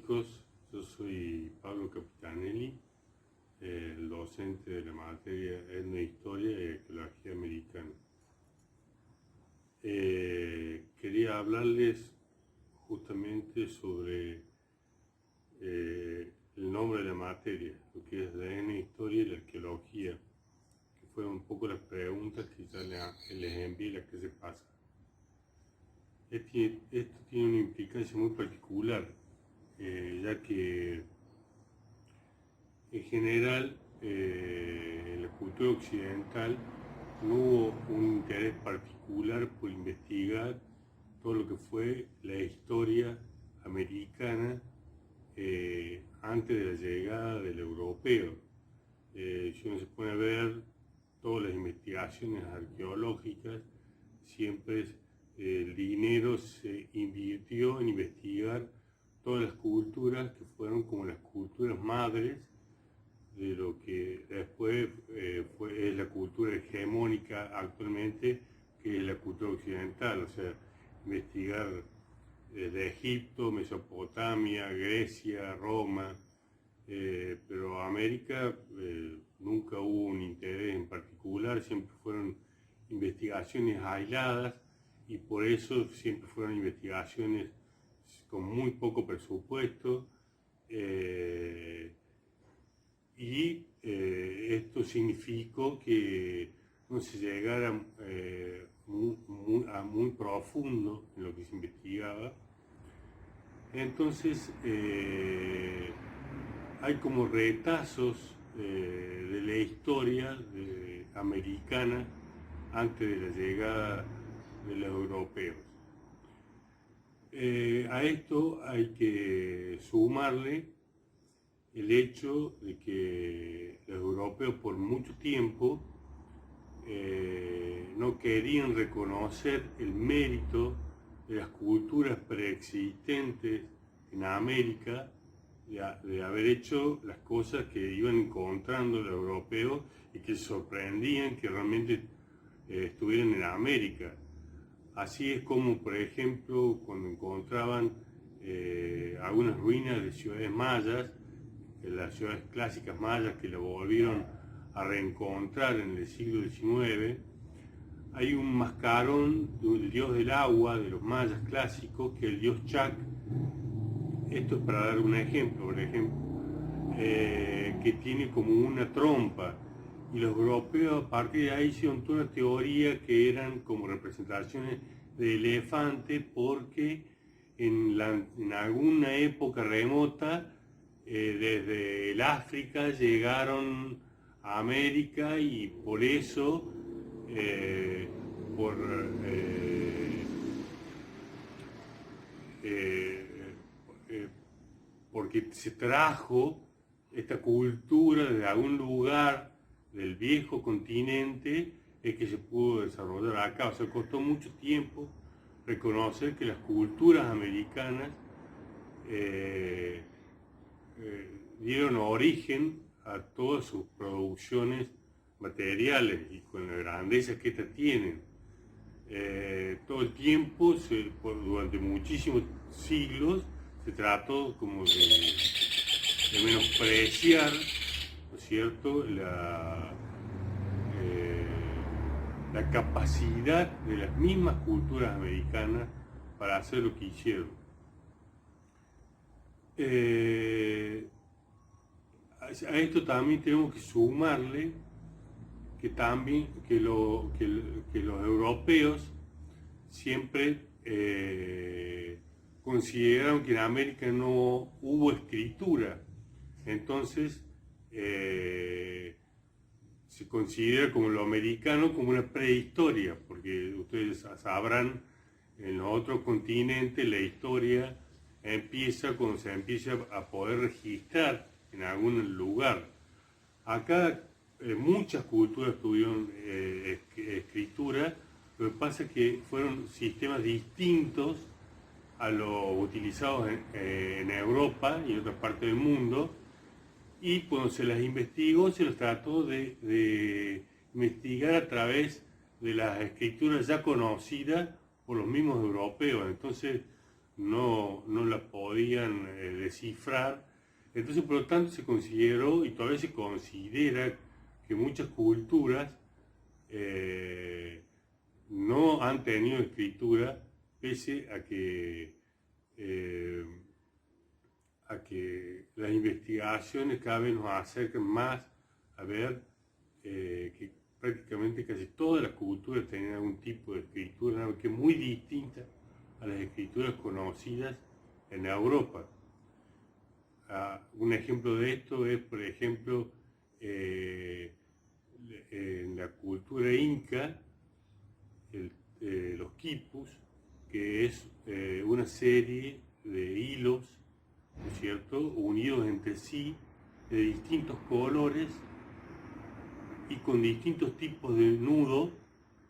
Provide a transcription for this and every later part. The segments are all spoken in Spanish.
chicos, yo soy Pablo Capitanelli, el docente de la materia Etnohistoria y Arqueología Americana. Quería hablarles justamente sobre el nombre de la materia, lo que es la etnohistoria y la arqueología, que fueron un poco las preguntas que ya les envié la clase pasada. Esto tiene una implicancia muy particular, ya que en general en la cultura occidental no hubo un interés particular por investigar todo lo que fue la historia americana antes de la llegada del europeo. Si uno se pone a ver todas las investigaciones arqueológicas, siempre el dinero se invirtió en investigar todas las culturas que fueron como las culturas madres de lo que después es la cultura hegemónica actualmente, que es la cultura occidental, o sea, investigar desde Egipto, Mesopotamia, Grecia, Roma, pero América nunca hubo un interés en particular, siempre fueron investigaciones aisladas y por eso siempre fueron investigaciones con muy poco presupuesto. Esto significó que no se llegara muy profundo en lo que se investigaba. Entonces hay como retazos de la historia americana antes de la llegada de los europeos. A esto hay que sumarle el hecho de que los europeos por mucho tiempo no querían reconocer el mérito de las culturas preexistentes en América, de haber hecho las cosas que iban encontrando los europeos y que se sorprendían que realmente estuvieran en América. Así es como, por ejemplo, cuando encontraban algunas ruinas de ciudades mayas, las ciudades clásicas mayas que la volvieron a reencontrar en el siglo XIX, hay un mascarón del dios del agua de los mayas clásicos, que es el dios Chac. Esto es para dar un ejemplo, por ejemplo, que tiene como una trompa, y los europeos a partir de ahí hicieron toda una teoría que eran como representaciones de elefante, porque en alguna época remota desde el África llegaron a América y por eso porque se trajo esta cultura desde algún lugar del viejo continente, es que se pudo desarrollar acá. O sea, costó mucho tiempo reconocer que las culturas americanas dieron origen a todas sus producciones materiales y con la grandeza que estas tienen. Todo el tiempo, durante muchísimos siglos, se trató como de menospreciar, ¿no es cierto?, la capacidad de las mismas culturas americanas para hacer lo que hicieron. A esto también tenemos que sumarle que los europeos siempre consideraron que en América no hubo escritura. Entonces se considera como lo americano como una prehistoria, porque ustedes sabrán, en los otros continentes la historia empieza cuando se empieza a poder registrar en algún lugar. Acá muchas culturas tuvieron escritura, lo que pasa es que fueron sistemas distintos a los utilizados en Europa y en otras partes del mundo, y cuando se las investigó se los trató de investigar a través de las escrituras ya conocidas por los mismos europeos. Entonces no la podían descifrar. Entonces, por lo tanto, se consideró y todavía se considera que muchas culturas no han tenido escritura, pese eh, a que las investigaciones cada vez nos acercan más a ver que prácticamente casi todas las culturas tenían algún tipo de escritura, que es muy distinta a las escrituras conocidas en Europa. Un ejemplo de esto es, por ejemplo, en la cultura inca, los quipus, que es una serie de hilos, ¿no es cierto?, unidos entre sí, de distintos colores y con distintos tipos de nudo,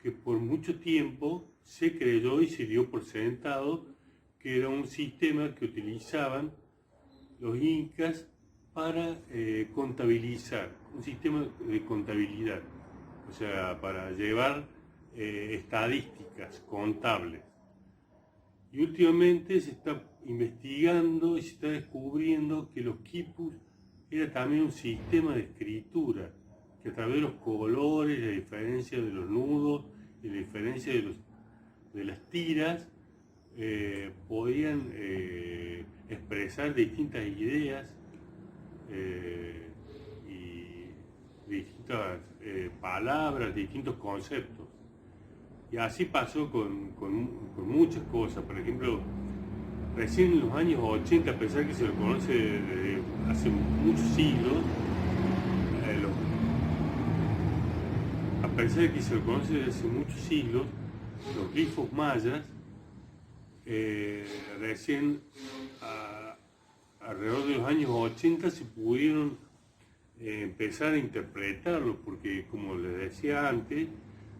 que por mucho tiempo se creyó y se dio por sentado que era un sistema que utilizaban los incas para contabilizar, un sistema de contabilidad, o sea, para llevar estadísticas contables. Y últimamente se está investigando y se está descubriendo que los quipus era también un sistema de escritura, que a través de los colores, la diferencia de los nudos y la diferencia de las tiras, podían expresar distintas ideas y distintas palabras, distintos conceptos. Y así pasó con muchas cosas. Por ejemplo, recién en los años 80, a pesar que se lo conoce desde hace muchos siglos, a pesar de que se lo conoce desde hace muchos siglos, los glifos mayas, recién alrededor de los años 80 se pudieron empezar a interpretarlos, porque como les decía antes,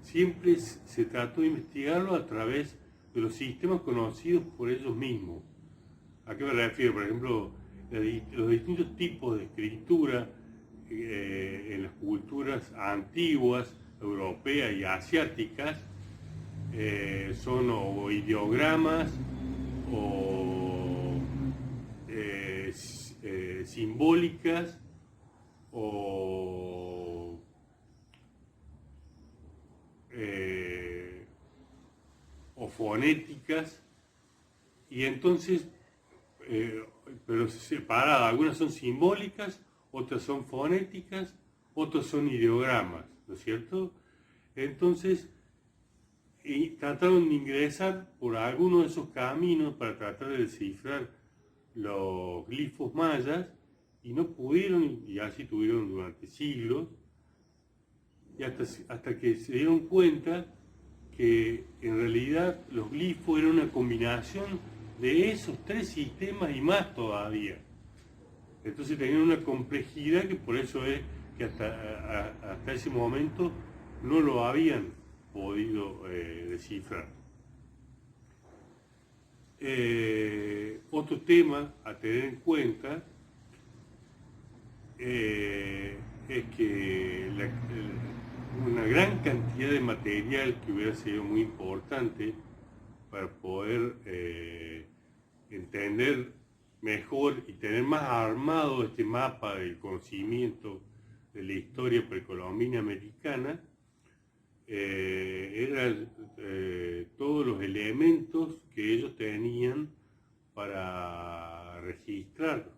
siempre se trató de investigarlo a través de los sistemas conocidos por ellos mismos. ¿A qué me refiero? Por ejemplo, los distintos tipos de escritura en las culturas antiguas, europeas y asiáticas, son o ideogramas o simbólicas o fonéticas, y entonces, pero separadas, algunas son simbólicas, otras son fonéticas, otras son ideogramas, ¿no es cierto? Entonces, y trataron de ingresar por alguno de esos caminos para tratar de descifrar los glifos mayas, y no pudieron, y así tuvieron durante siglos, y hasta que se dieron cuenta que en realidad los glifos eran una combinación de esos tres sistemas y más todavía. Entonces tenían una complejidad que por eso es que hasta ese momento no lo habían podido descifrar. Otro tema a tener en cuenta es que una gran cantidad de material que hubiera sido muy importante para poder entender mejor y tener más armado este mapa del conocimiento de la historia precolombina americana, eran todos los elementos que ellos tenían para registrar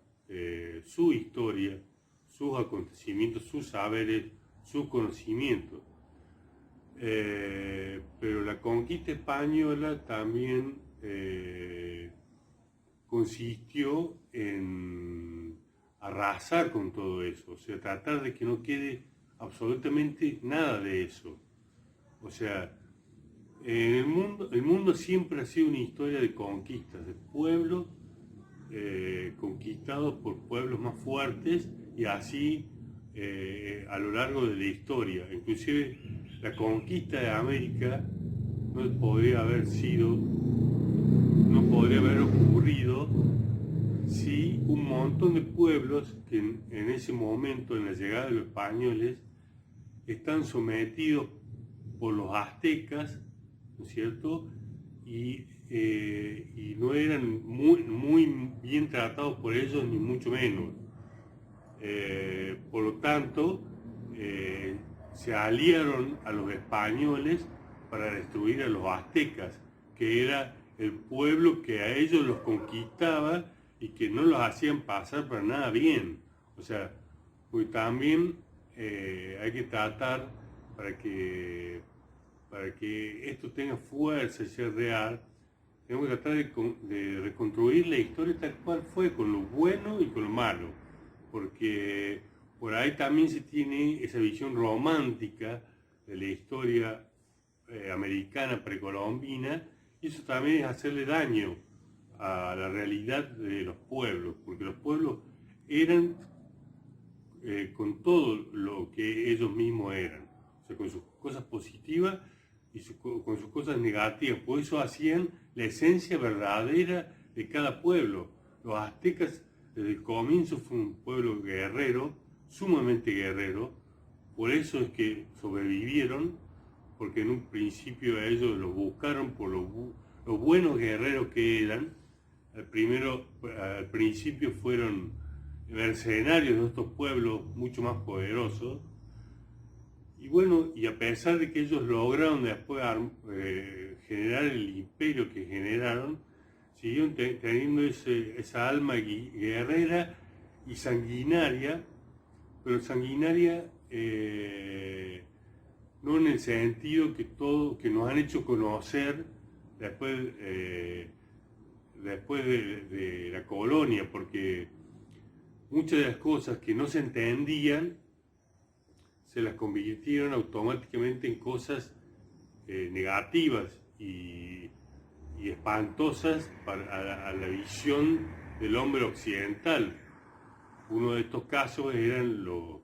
su historia, sus acontecimientos, sus saberes, sus conocimientos. Pero la conquista española también consistió en arrasar con todo eso, o sea, tratar de que no quede absolutamente nada de eso. O sea, el mundo siempre ha sido una historia de conquistas, de pueblos conquistados por pueblos más fuertes, y así a lo largo de la historia. Inclusive la conquista de América no podría haber ocurrido si un montón de pueblos que en ese momento, en la llegada de los españoles, están sometidos por los aztecas, ¿no es cierto?, y no eran muy bien tratados por ellos, ni mucho menos. Por lo tanto, se aliaron a los españoles para destruir a los aztecas, que era el pueblo que a ellos los conquistaba y que no los hacían pasar para nada bien. O sea, pues también hay que tratar para que esto tenga fuerza y sea real, tenemos que tratar de reconstruir la historia tal cual fue, con lo bueno y con lo malo, porque por ahí también se tiene esa visión romántica de la historia americana precolombina, y eso también es hacerle daño a la realidad de los pueblos, porque los pueblos eran con todo lo que ellos mismos eran, o sea, con sus cosas positivas y con sus cosas negativas. Por eso hacían la esencia verdadera de cada pueblo. Los aztecas desde el comienzo fue un pueblo guerrero, sumamente guerrero. Por eso es que sobrevivieron, porque en un principio a ellos los buscaron por los buenos guerreros que eran. Al principio fueron mercenarios de estos pueblos mucho más poderosos. Y bueno, y a pesar de que ellos lograron después generar el imperio que generaron, siguieron teniendo esa alma guerrera y sanguinaria, pero sanguinaria no en el sentido que nos han hecho conocer después, después de la colonia, porque muchas de las cosas que no se entendían se las convirtieron automáticamente en cosas negativas y espantosas a la visión del hombre occidental. Uno de estos casos eran los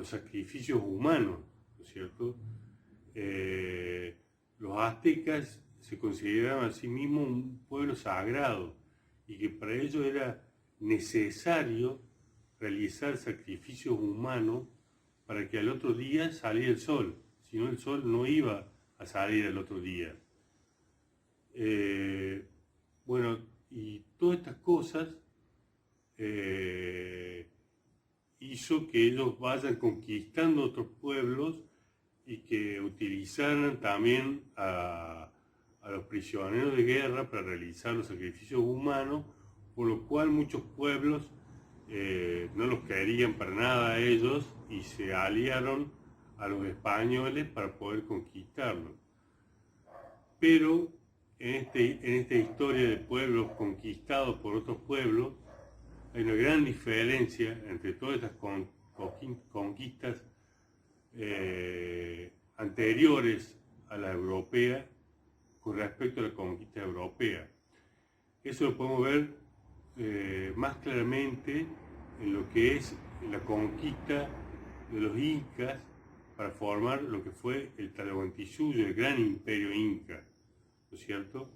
sacrificios humanos, ¿no es cierto? Los aztecas se consideraban a sí mismos un pueblo sagrado y que para ellos era necesario realizar sacrificios humanos para que al otro día saliera el sol, si no el sol no iba a salir al otro día. Bueno, y todas estas cosas hizo que ellos vayan conquistando otros pueblos y que utilizaran también a los prisioneros de guerra para realizar los sacrificios humanos, por lo cual muchos pueblos no los querían para nada a ellos y se aliaron a los españoles para poder conquistarlos. Pero en esta historia de pueblos conquistados por otros pueblos, hay una gran diferencia entre todas estas conquistas anteriores a la europea con respecto a la conquista europea. Eso lo podemos ver más claramente en lo que es la conquista de los incas para formar lo que fue el Tahuantinsuyo, el gran imperio inca, ¿no es cierto?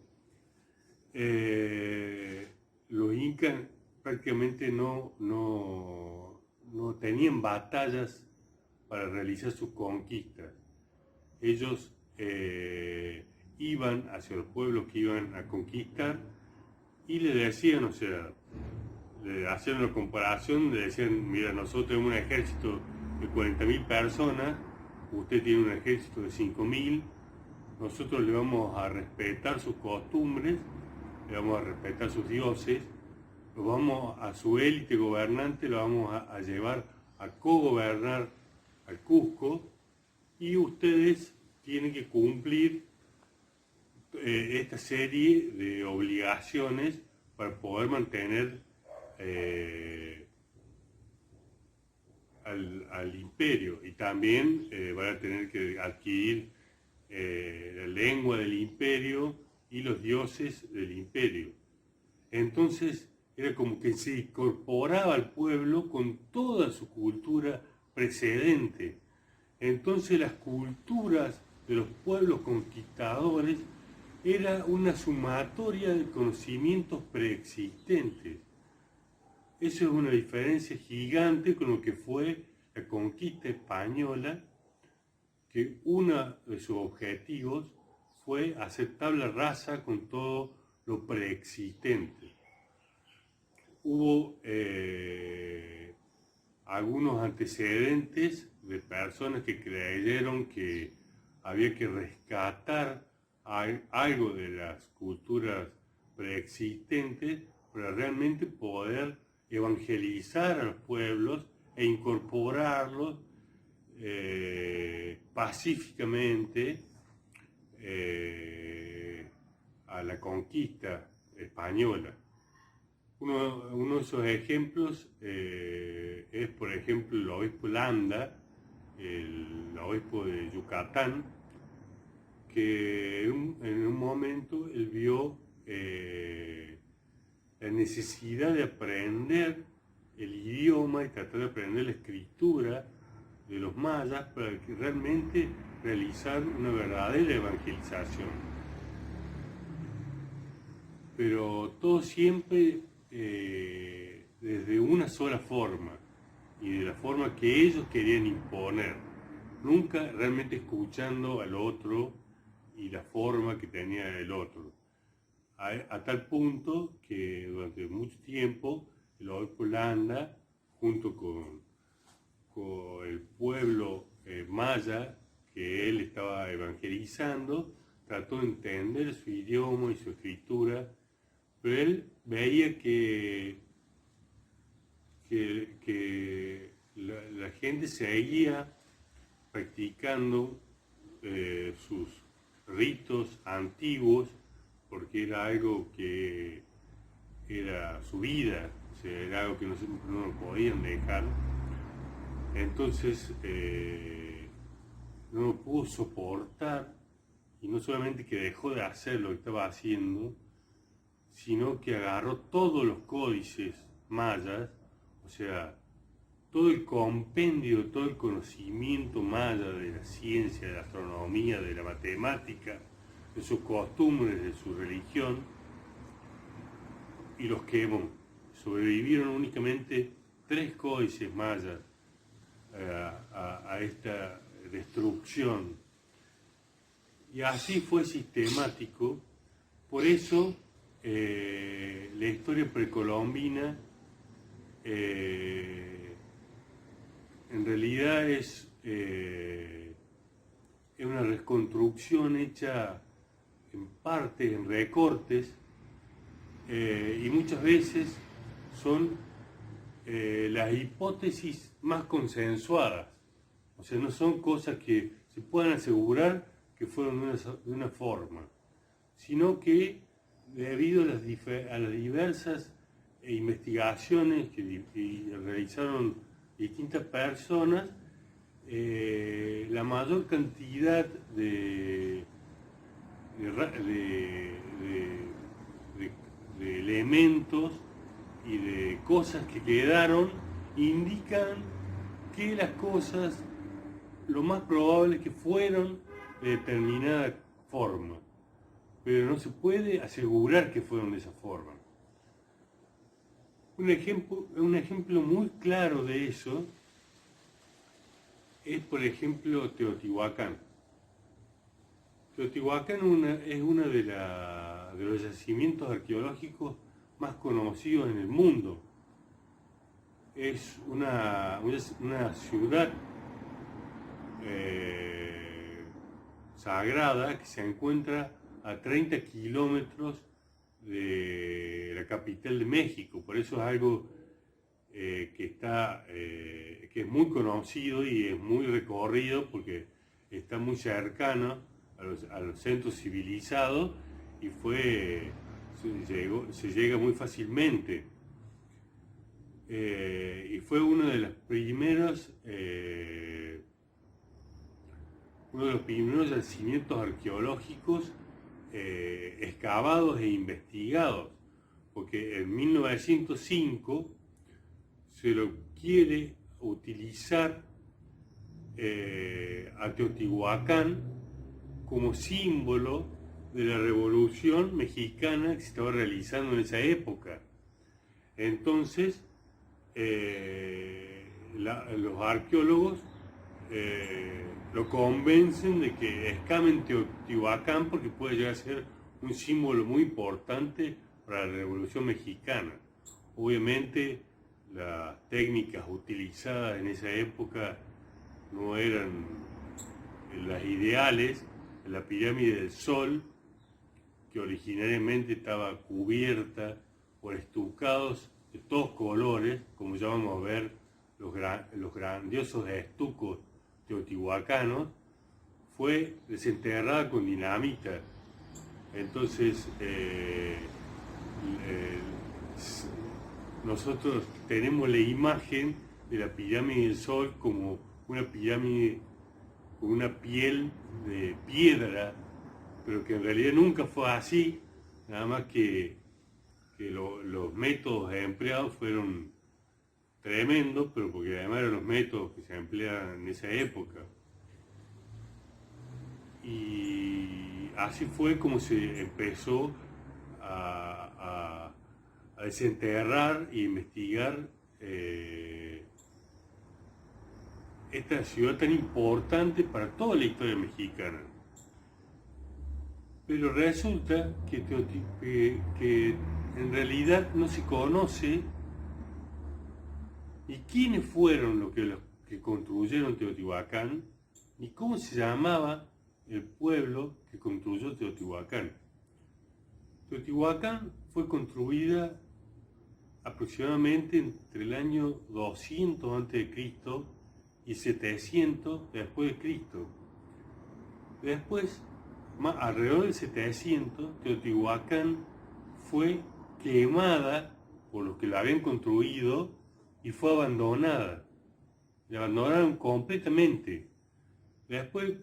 Los incas prácticamente no tenían batallas para realizar sus conquistas. Ellos iban hacia los pueblos que iban a conquistar y le decían, o sea, le hacían una comparación, le decían, mira, nosotros tenemos un ejército de 40.000 personas, usted tiene un ejército de 5.000, nosotros le vamos a respetar sus costumbres, le vamos a respetar sus dioses, lo vamos a su élite gobernante, lo vamos a llevar a cogobernar al Cusco, y ustedes tienen que cumplir esta serie de obligaciones para poder mantener al imperio, y también van a tener que adquirir la lengua del imperio y los dioses del imperio. Entonces era como que se incorporaba al pueblo con toda su cultura precedente. Entonces las culturas de los pueblos conquistadores era una sumatoria de conocimientos preexistentes. Eso es una diferencia gigante con lo que fue la conquista española, que uno de sus objetivos fue hacer tabla rasa con todo lo preexistente. Hubo algunos antecedentes de personas que creyeron que había que rescatar algo de las culturas preexistentes para realmente poder evangelizar a los pueblos e incorporarlos pacíficamente a la conquista española. Uno de esos ejemplos es, por ejemplo, el obispo Landa, el obispo de Yucatán, que en un momento él vio la necesidad de aprender el idioma y tratar de aprender la escritura de los mayas para realmente realizar una verdadera evangelización. Pero todo siempre desde una sola forma y de la forma que ellos querían imponer, nunca realmente escuchando al otro y la forma que tenía el otro, a tal punto que durante mucho tiempo el obispo Landa, junto con el pueblo maya que él estaba evangelizando, trató de entender su idioma y su escritura, pero él veía que la gente seguía practicando sus ritos antiguos porque era algo que era su vida, o sea, era algo que no lo podían dejar. Entonces no lo pudo soportar, y no solamente que dejó de hacer lo que estaba haciendo, sino que agarró todos los códices mayas, o sea, todo el compendio, todo el conocimiento maya de la ciencia, de la astronomía, de la matemática, de sus costumbres, de su religión, y los quemó. Sobrevivieron únicamente 3 códices mayas a esta destrucción. Y así fue sistemático. Por eso la historia precolombina en realidad es una reconstrucción hecha en parte, en recortes, y muchas veces son las hipótesis más consensuadas. O sea, no son cosas que se puedan asegurar que fueron de una forma, sino que debido a las diversas investigaciones que realizaron distintas personas, la mayor cantidad de elementos y de cosas que quedaron indican que las cosas lo más probable es que fueron de determinada forma, pero no se puede asegurar que fueron de esa forma. Un ejemplo muy claro de eso es, por ejemplo, Teotihuacán. Teotihuacán es uno de los yacimientos arqueológicos más conocidos en el mundo. Es una ciudad sagrada que se encuentra a 30 kilómetros de la capital de México. Por eso es algo que es muy conocido y es muy recorrido, porque está muy cercano a los centros civilizados y se llega muy fácilmente. Y fue uno de los primeros yacimientos arqueológicos excavados e investigados, porque en 1905 se lo quiere utilizar a Teotihuacán como símbolo de la Revolución Mexicana que se estaba realizando en esa época. Entonces los arqueólogos lo convencen de que excaven Teotihuacán porque puede llegar a ser un símbolo muy importante para la Revolución Mexicana. Obviamente las técnicas utilizadas en esa época no eran las ideales. La pirámide del Sol, que originariamente estaba cubierta por estucados de todos colores, como ya vamos a ver los grandiosos estucos teotihuacanos, fue desenterrada con dinamita. Entonces, nosotros tenemos la imagen de la pirámide del Sol como una pirámide con una piel de piedra, pero que en realidad nunca fue así, nada más que los métodos empleados fueron tremendos, pero porque además eran los métodos que se empleaban en esa época. Y así fue como se empezó a desenterrar e investigar esta ciudad tan importante para toda la historia mexicana. Pero resulta que en realidad no se conoce ni quiénes fueron los que construyeron Teotihuacán, ni cómo se llamaba el pueblo que construyó Teotihuacán. Teotihuacán fue construida aproximadamente entre el año 200 a.C. y 700 después de Cristo. Después, alrededor del 700, Teotihuacán fue quemada por los que la habían construido y fue abandonada. La abandonaron completamente. Después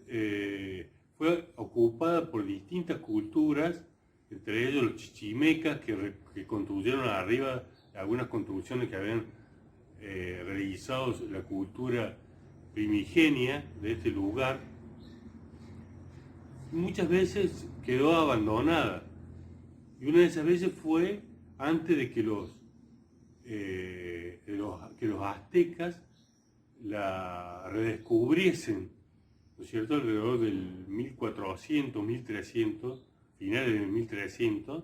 fue ocupada por distintas culturas, entre ellos los chichimecas que construyeron arriba algunas construcciones que habían realizado la cultura primigenia de este lugar. Muchas veces quedó abandonada, y una de esas veces fue antes de que los aztecas la redescubriesen, ¿no es cierto?, alrededor del 1400, 1300, finales del 1300,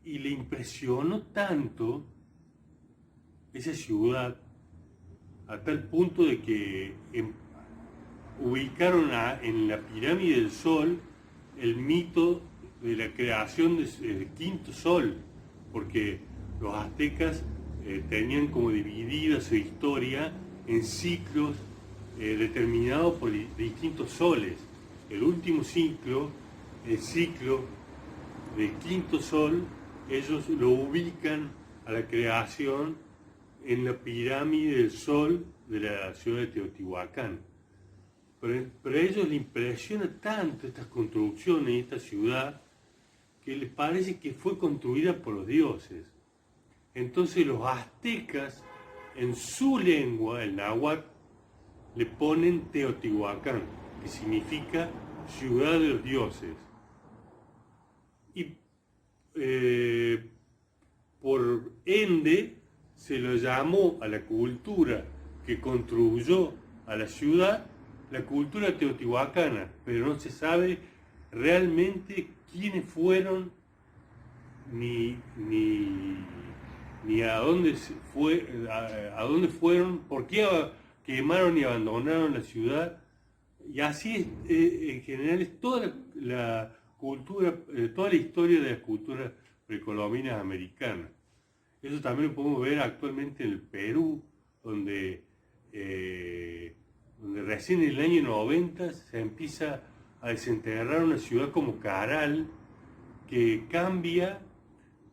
y le impresionó tanto esa ciudad a tal punto de que ubicaron en la pirámide del Sol el mito de la creación del quinto sol, porque los aztecas tenían como dividida su historia en ciclos determinados por distintos soles. El último ciclo, el ciclo del quinto sol, ellos lo ubican a la creación en la pirámide del Sol de la ciudad de Teotihuacán. Pero a ellos les impresiona tanto estas construcciones y esta ciudad que les parece que fue construida por los dioses. Entonces los aztecas, en su lengua, el náhuatl, le ponen Teotihuacán, que significa ciudad de los dioses. Y por ende se lo llamó a la cultura que construyó a la ciudad la cultura teotihuacana, pero no se sabe realmente quiénes fueron ni a dónde fueron, por qué quemaron y abandonaron la ciudad. Y así en general es toda la cultura, toda la historia de las culturas precolombinas americanas. Eso también lo podemos ver actualmente en el Perú, donde recién en el año 90 se empieza a desenterrar una ciudad como Caral, que cambia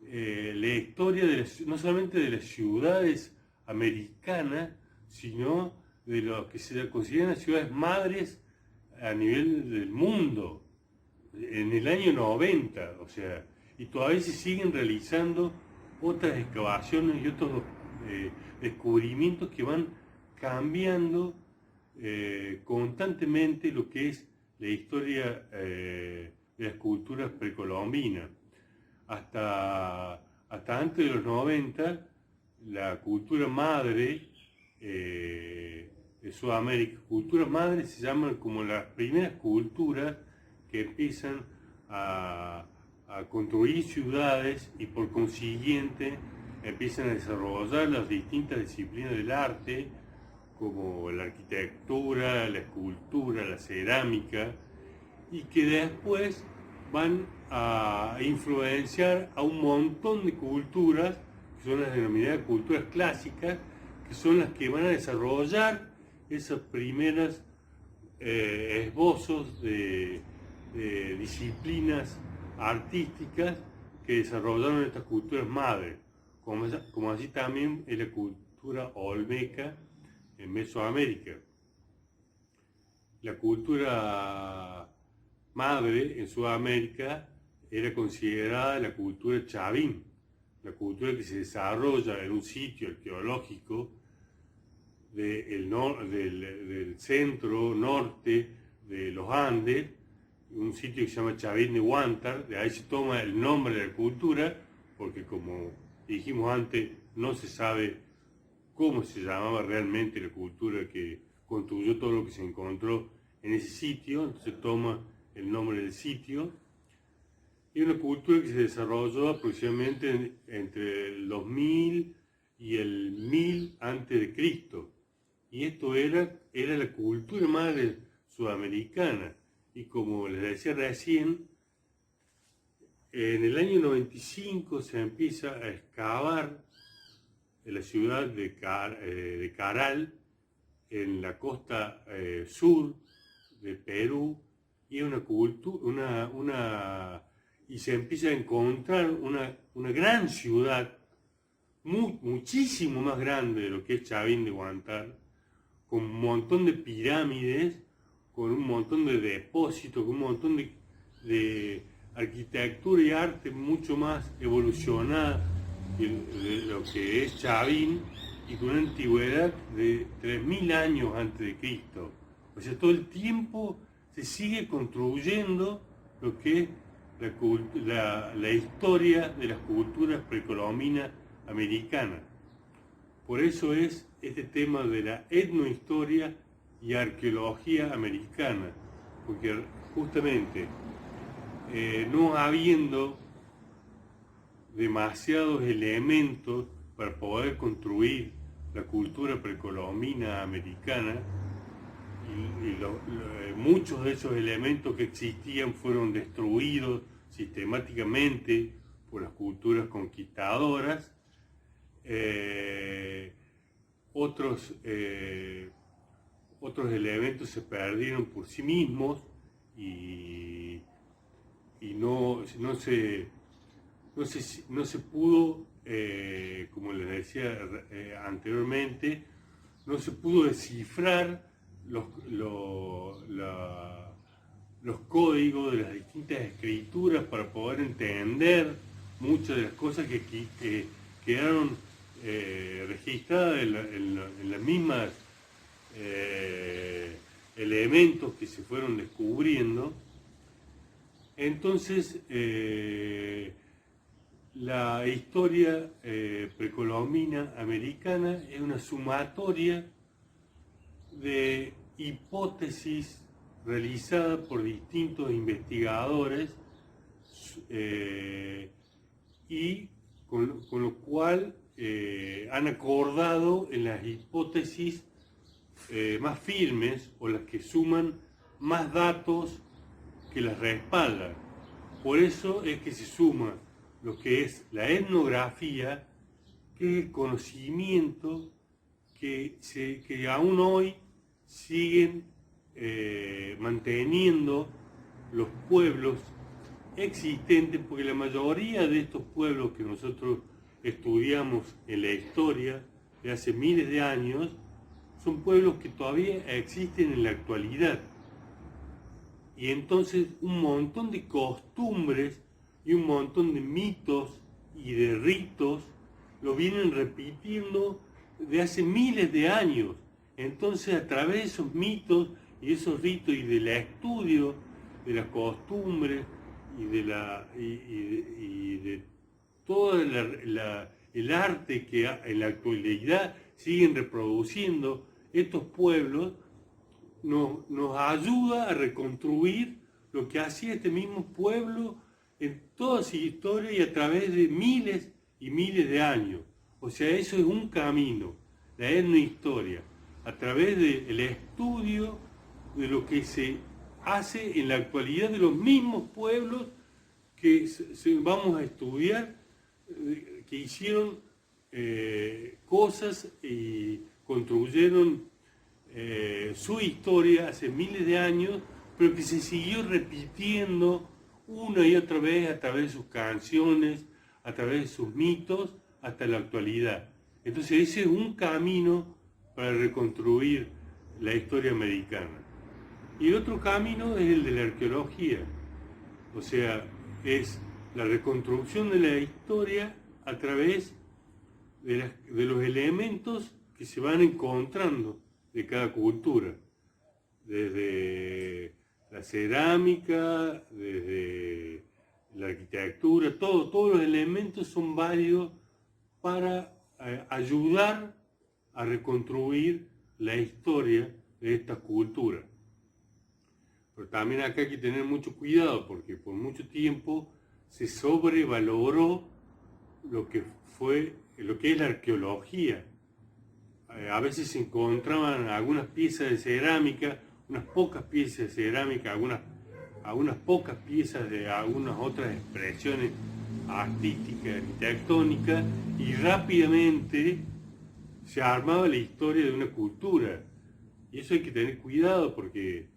la historia no solamente de las ciudades americanas, sino de lo que se consideran las ciudades madres a nivel del mundo, en el año 90, o sea, y todavía se siguen realizando otras excavaciones y otros descubrimientos que van cambiando constantemente lo que es la historia de las culturas precolombinas. Hasta antes de los 90, la cultura madre de Sudamérica. Culturas madres se llaman como las primeras culturas que empiezan a construir ciudades y por consiguiente empiezan a desarrollar las distintas disciplinas del arte, como la arquitectura, la escultura, la cerámica, y que después van a influenciar a un montón de culturas, que son las denominadas culturas clásicas, que son las que van a desarrollar esas primeras esbozos de disciplinas artísticas que desarrollaron estas culturas madres, como así también es la cultura olmeca en Mesoamérica. La cultura madre en Sudamérica era considerada la cultura chavín, la cultura que se desarrolla en un sitio arqueológico del centro norte de los Andes, un sitio que se llama Chavín de Huántar. De ahí se toma el nombre de la cultura, porque como dijimos antes, no se sabe cómo se llamaba realmente la cultura que construyó todo lo que se encontró en ese sitio, entonces toma el nombre del sitio. Y una cultura que se desarrolló aproximadamente entre el 2000 y el 1000 antes de Cristo. Y esto era la cultura madre sudamericana. Y como les decía recién, en el año 95 se empieza a excavar en la ciudad de Caral, en la costa sur de Perú, y y se empieza a encontrar una gran ciudad, muchísimo más grande de lo que es Chavín de Huántar, con un montón de pirámides, con un montón de depósitos, con un montón de arquitectura y arte mucho más evolucionada de lo que es Chavín, y con una antigüedad de 3000 años antes de Cristo. O sea, todo el tiempo se sigue construyendo lo que es la historia de las culturas precolombinas americanas. Por eso es este tema de la etnohistoria y arqueología americana, porque justamente no habiendo demasiados elementos para poder construir la cultura precolombina americana, y muchos de esos elementos que existían fueron destruidos sistemáticamente por las culturas conquistadoras. Otros elementos se perdieron por sí mismos y no se pudo, como les decía anteriormente, no se pudo descifrar los códigos de las distintas escrituras para poder entender muchas de las cosas que quedaron registradas en las mismas elementos que se fueron descubriendo. Entonces, la historia precolombina americana es una sumatoria de hipótesis realizada por distintos investigadores y con lo cual han acordado en las hipótesis más firmes o las que suman más datos que las respaldan. Por eso es que se suma lo que es la etnografía, que es el conocimiento que aún hoy siguen manteniendo los pueblos existentes, porque la mayoría de estos pueblos que nosotros estudiamos en la historia de hace miles de años son pueblos que todavía existen en la actualidad. Y entonces un montón de costumbres y un montón de mitos y de ritos lo vienen repitiendo de hace miles de años. Entonces, a través de esos mitos y esos ritos y del estudio de las costumbres y de todo el arte que en la actualidad siguen reproduciendo estos pueblos nos ayuda a reconstruir lo que hacía este mismo pueblo en toda su historia y a través de miles y miles de años. O sea, eso es un camino, la etnohistoria, a través del estudio de lo que se hace en la actualidad de los mismos pueblos que vamos a estudiar, que hicieron cosas y construyeron su historia hace miles de años, pero que se siguió repitiendo una y otra vez a través de sus canciones, a través de sus mitos, hasta la actualidad. Entonces ese es un camino para reconstruir la historia americana. Y el otro camino es el de la arqueología, o sea, es la reconstrucción de la historia a través de los elementos que se van encontrando de cada cultura, desde la cerámica, desde la arquitectura, todos los elementos son válidos para ayudar a reconstruir la historia de esta cultura. Pero también acá hay que tener mucho cuidado porque por mucho tiempo se sobrevaloró lo que es la arqueología. A veces se encontraban algunas piezas de cerámica, unas pocas piezas de cerámica, algunas pocas piezas de algunas otras expresiones artísticas, arquitectónicas, y rápidamente se armaba la historia de una cultura. Y eso hay que tener cuidado porque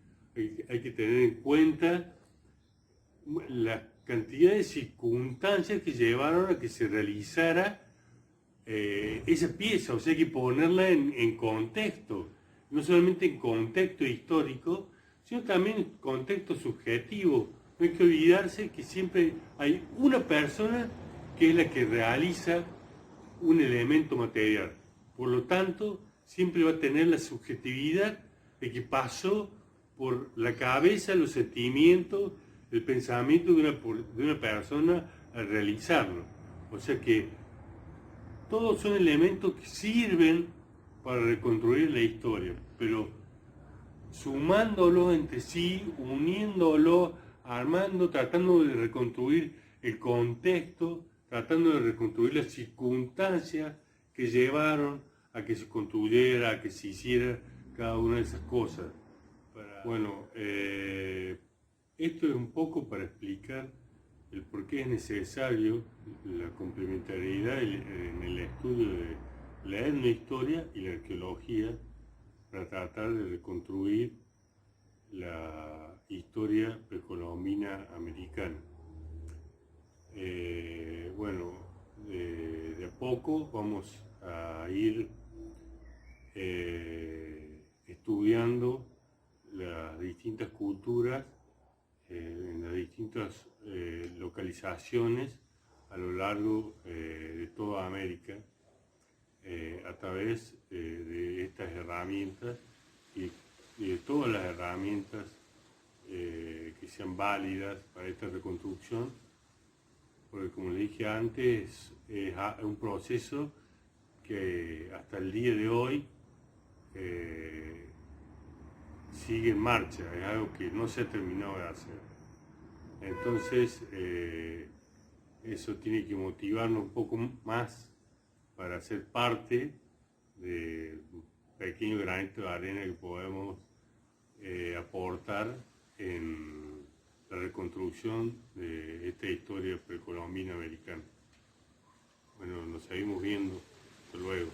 hay que tener en cuenta la cantidad de circunstancias que llevaron a que se realizara esa pieza, o sea, hay que ponerla en contexto, no solamente en contexto histórico, sino también en contexto subjetivo. No hay que olvidarse que siempre hay una persona que es la que realiza un elemento material. Por lo tanto, siempre va a tener la subjetividad de que pasó por la cabeza, los sentimientos, el pensamiento de una persona al realizarlo. O sea que todos son elementos que sirven para reconstruir la historia, pero sumándolos entre sí, uniéndolos, armando, tratando de reconstruir el contexto, tratando de reconstruir las circunstancias que llevaron a que se construyera, a que se hiciera cada una de esas cosas. Bueno, esto es un poco para explicar el por qué es necesario la complementariedad en el estudio de la etnohistoria y la arqueología para tratar de reconstruir la historia precolombina americana. Bueno, de a poco vamos a ir estudiando las distintas culturas en las distintas localizaciones a lo largo de toda América a través de estas herramientas y de todas las herramientas que sean válidas para esta reconstrucción, porque como le dije antes es un proceso que hasta el día de hoy sigue en marcha, es algo que no se ha terminado de hacer. Entonces, eso tiene que motivarnos un poco más para ser parte de un pequeño granito de arena que podemos aportar en la reconstrucción de esta historia precolombina americana. Bueno, nos seguimos viendo. Hasta luego.